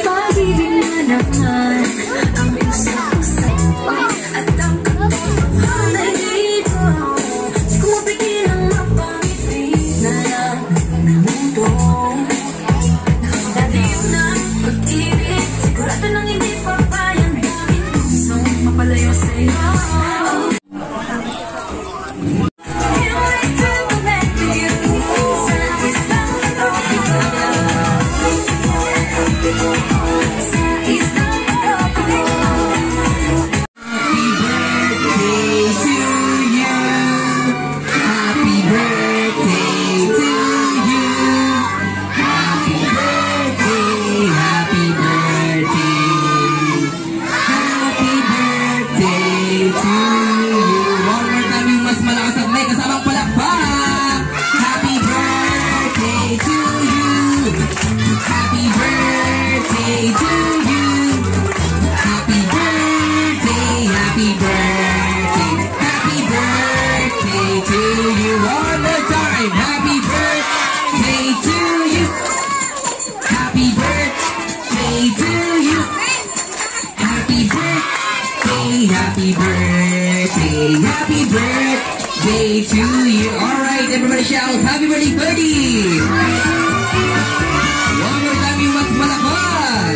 Pag-ibig na naman ang puso at ang katotohanan ay dito. Di ko mapigil ang mapangiti na lang ng mundo. Nakadaliw na pag-ibig, sigurado nang hindi papayang dahil puso mapalayo sa'yo. Happy birthday to you. Alright, everybody shout, happy birthday, Birdie! One more time, you must palakpan!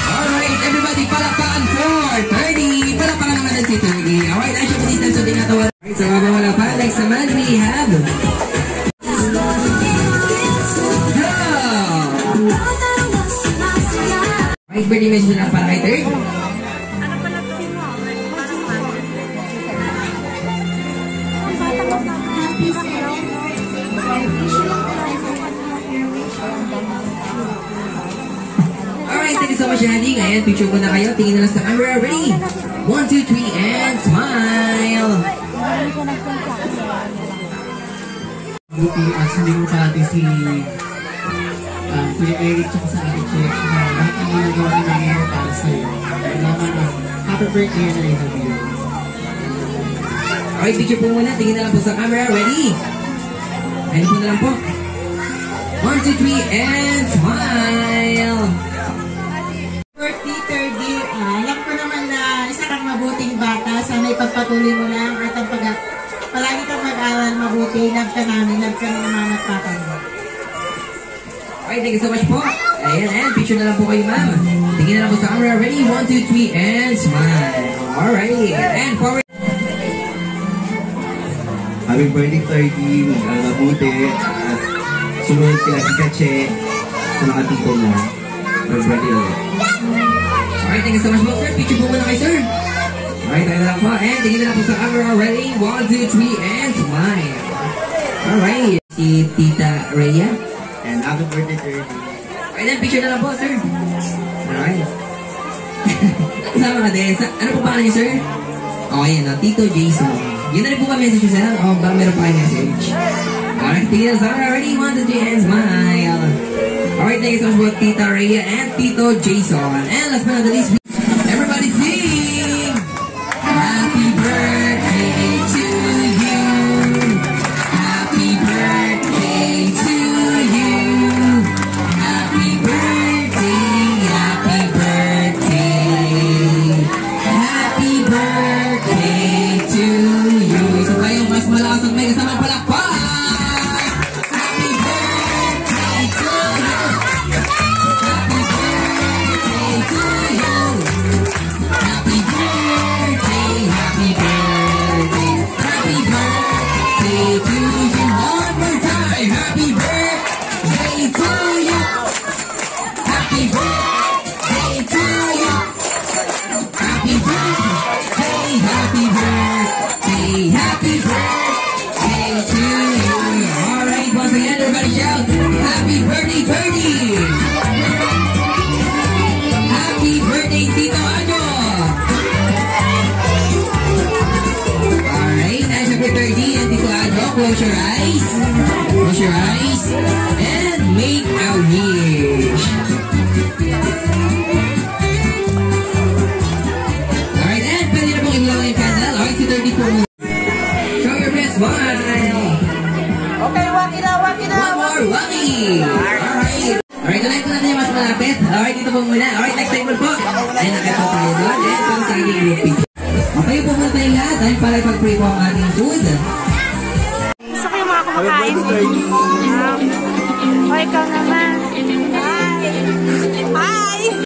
Alright, everybody, palakpan for 30! Palakpan naman natin si 30. Alright, ay siya po din sa tinatawa. Alright, so wala pa. Next naman, we have... Alright, birthday message na para kay third. Alright, thank you so much, Andy. Ngayon, picture ko na kayo. Tingin na lang sa camera. Ready? 1, 2, 3, and smile! Buti, sabihin mo sa atin si Kuya Eric tsaka sa ating check na lahat ang ginagawa na ngayon para sa'yo. Naman ang happy birthday na rin natin. Alright, picture po muna. Tingin na lang po sa camera. Ready? Ayun po na lang po. 1, 2, 3, and smile! Birthday, Thirdy. Alam ko naman na isa kang mabuting bata. Sana ipagpatuloy mo lang at ang palagi kang mag-aral mabuti. Love ka namin. Love ka ng mama at papa mo. Alright, thank you so much po. Ayan, and picture na lang po kayo, ma'am. Tingin na lang po sa camera. Ready? 1, 2, 3, and smile. Alright, and forward. Happy birthday, Thirdy. Mag-aral mabuti. At sumunod kila si Kache sa mga tito mo. Happy birthday ulit. Alright, thank you so much po, sir. Picture po muna kayo, sir. Alright, tayo na lang po. And tingin na lang po sa camera. Ready? 1, 2, 3, and smile. Alright. Si Tita Rhea. And happy birthday, Thirdy. Alright, then picture na lang po, sir. Alright. Kasama ka din. Ano po pangalan niyo, sir? Okay, yan. Tito Jason. Yun na rin po ba message, sir? O baka meron pa kayo message? Alright, tingin na sa camera. Ready? 1, 2, 3, and smile. Alright, thank you so much for Tita Rhea and Tito Jason. And last but not the least, everybody sing! Happy birthday to you! Happy birthday to you! Happy birthday, happy birthday! Happy birthday to you! So kayo mas malakas at may kasamang palakpak! Happy birthday to you! Happy birthday to you! Happy birthday, happy birthday, happy birthday to you. One more time, happy birthday to you. Happy birthday to you. Happy birthday, happy birthday, happy birthday to you. All right, once again, everybody shout, happy birthday, Birdie. Happy birthday, Tito Ano. Alright, as a Birdie and Tito Ano, close your eyes. Close your eyes. And make a wish. Alright, and pwede na pong ilaw yung candle. Alright, si 34 mo. Show your best one. Okay, waki na. One more, Waki! Alright. Alright, tuloy po natin yung mas malapit. Alright, dito po muna. Alright, next table po. Ay, nakita tayo doon. And para sa ating group picture. Okay po muna tayong lahat dahil para ipag-pray po ang ating food. Gusto ko yung mga kumakain. O, ikaw naman. Hi! Hi!